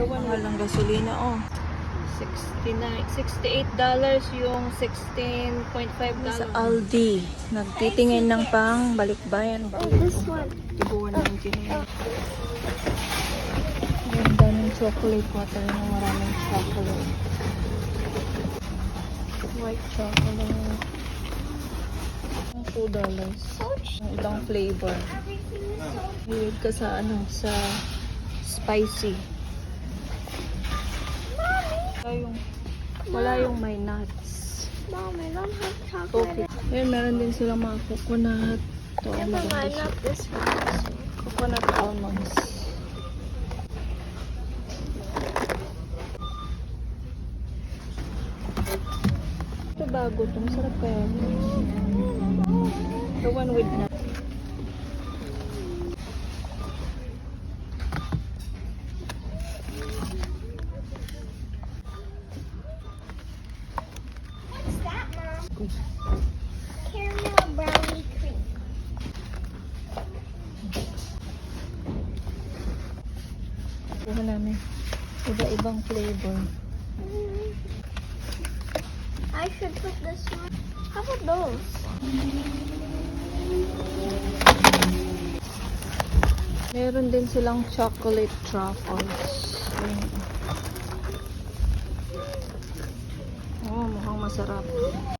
Mahal ng gasolina, oh. $68 yung $16.5 sa Aldi. Nagtitingin ng pang balikbayan. This one. Tibuan ng engineer. Ganda ng chocolate water na maraming chocolate. White chocolate. $2. Ang ibang flavor. Hilig ka sa ano, sa spicy. Wala yung may nuts. Mom, I don't have Okay. chocolate. Ayan, meron din silang mga coconut. Ito, Yeah, but maganda I siya. love this one. Coconut almonds. Ito bago ito. Masarap kaya. The one with nuts. What's that, Mom? Caramel brownie cream. Kuha namin. Iba-ibang flavor. I should put this one. How about those? Meron din silang chocolate truffles. Ayan. Oh, mukhang masarap.